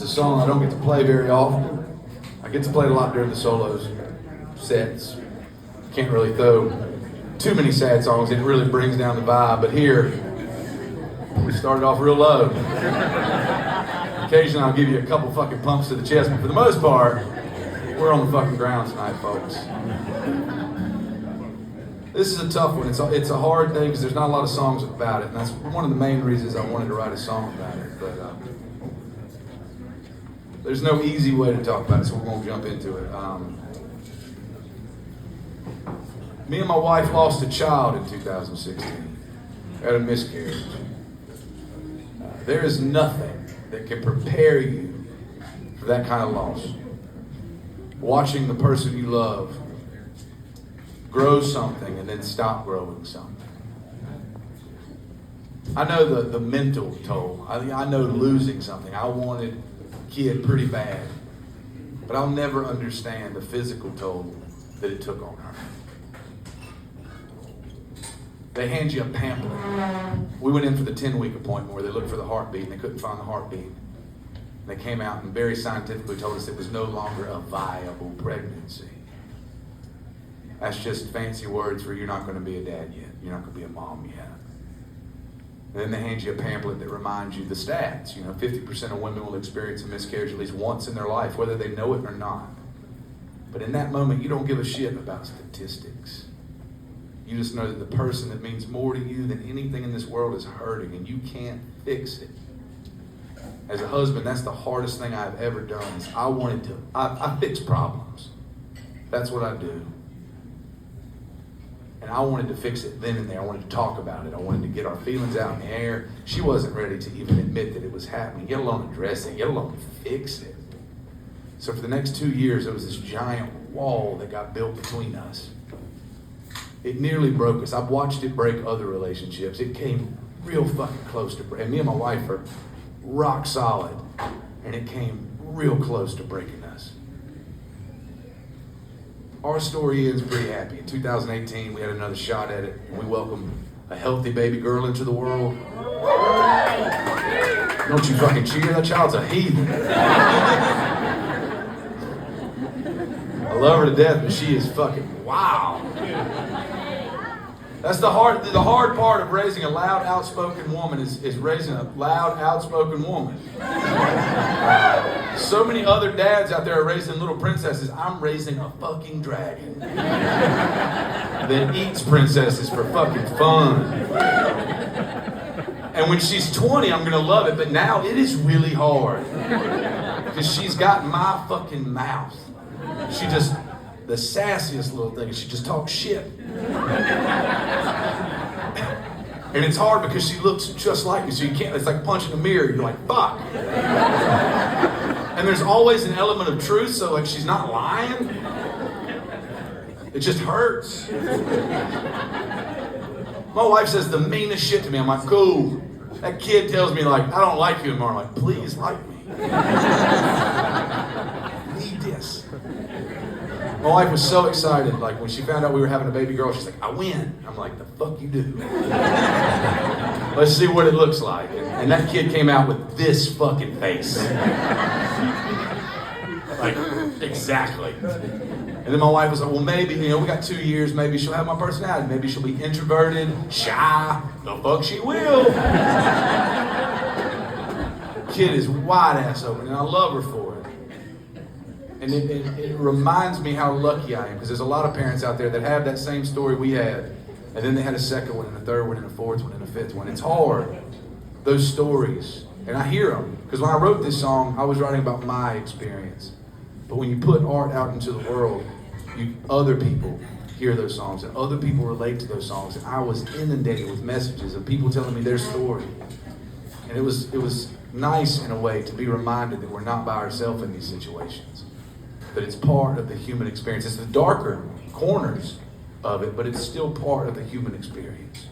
It's a song I don't get to play very often. I get to play it a lot during the solos, sets. Can't really throw too many sad songs. It really brings down the vibe. But here, we started off real low. Occasionally I'll give you a couple fucking pumps to the chest, but for the most part, we're on the fucking ground tonight, folks. This is a tough one. It's a hard thing because there's not a lot of songs about it, and that's one of the main reasons I wanted to write a song about it. But there's no easy way to talk about it, so we're going to jump into it. Me and my wife lost a child in 2016. We had a miscarriage. There is nothing that can prepare you for that kind of loss. Watching the person you love grow something and then stop growing something. I know the mental toll. I know losing something. I wanted a kid pretty bad, but I'll never understand the physical toll that it took on her. They hand you a pamphlet. We went in for the 10-week appointment where they looked for the heartbeat and they couldn't find the heartbeat. And they came out and very scientifically told us it was no longer a viable pregnancy. That's just fancy words for you're not going to be a dad yet. You're not going to be a mom yet. And then they hand you a pamphlet that reminds you the stats. 50% of women will experience a miscarriage at least once in their life, whether they know it or not. But in that moment, you don't give a shit about statistics. You just know that the person that means more to you than anything in this world is hurting, and you can't fix it. As a husband, that's the hardest thing I've ever done. Is I fix problems. That's what I do. And I wanted to fix it then and there. I wanted to talk about it. I wanted to get our feelings out in the air. She wasn't ready to even admit that it was happening, let alone address it, let alone fix it. So for the next 2 years, there was this giant wall that got built between us. It nearly broke us. I've watched it break other relationships. It came real fucking close to break. And me and my wife are rock solid. And it came real close to breaking us. Our story ends pretty happy. In 2018, we had another shot at it. And we welcomed a healthy baby girl into the world. Don't you fucking cheer. That child's a heathen. I love her to death, but she is fucking wow. That's the hard part of raising a loud, outspoken woman is raising a loud, outspoken woman. So many other dads out there are raising little princesses. I'm raising a fucking dragon that eats princesses for fucking fun. And when she's 20, I'm gonna love it, but now it is really hard because she's got my fucking mouth. She just, the sassiest little thing, she just talks shit. And it's hard because she looks just like me, so you can't, it's like punching a mirror, you're like, fuck. And there's always an element of truth, so like she's not lying. It just hurts. My wife says the meanest shit to me, I'm like, cool. That kid tells me like, I don't like you anymore. I'm like, please like me. Need this. My wife was so excited, like when she found out we were having a baby girl, she's like, I win. I'm like, the fuck you do? Let's see what it looks like. And that kid came out with this fucking face. Like, exactly. And then my wife was like, well, maybe, we got 2 years, maybe she'll have my personality. Maybe she'll be introverted, shy. The fuck she will. Kid is wide ass open, and I love her for it. And it reminds me how lucky I am, because there's a lot of parents out there that have that same story we had, and then they had a second one, and a third one, and a fourth one, and a fifth one. It's hard, those stories, and I hear them, because when I wrote this song, I was writing about my experience. But when you put art out into the world, other people hear those songs, and other people relate to those songs, and I was inundated with messages of people telling me their story. And it was nice in a way to be reminded that we're not by ourselves in these situations. But it's part of the human experience. It's the darker corners of it, but it's still part of the human experience.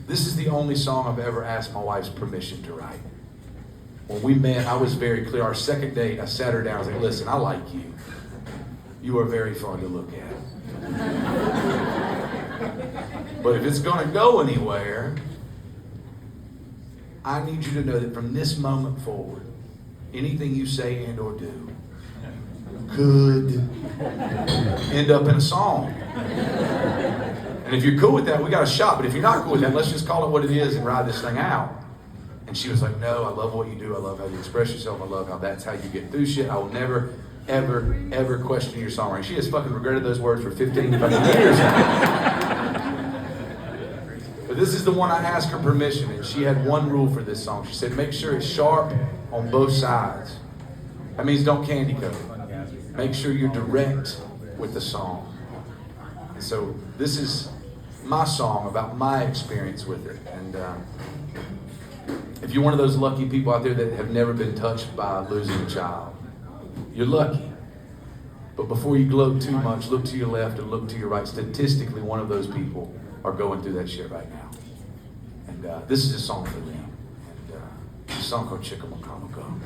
This is the only song I've ever asked my wife's permission to write. When we met, I was very clear. Our second date, I sat her down. I was like, listen, I like you. You are very fun to look at. But if it's going to go anywhere, I need you to know that from this moment forward, anything you say and or do could end up in a song. And if you're cool with that, we got a shot. But if you're not cool with that, let's just call it what it is and ride this thing out. And she was like, no, I love what you do. I love how you express yourself. I love how that's how you get through shit. I will never, ever, ever question your songwriting. She has fucking regretted those words for 15 fucking years now. But this is the one I asked her permission, and she had one rule for this song. She said, make sure it's sharp on both sides. That means don't candy coat. Make sure you're direct with the song. And so this is my song about my experience with it. And if you're one of those lucky people out there that have never been touched by losing a child, you're lucky. But before you gloat too much, look to your left and look to your right. Statistically, one of those people are going through that shit right now. And this is a song for them. And it's a song called Chicamacomico.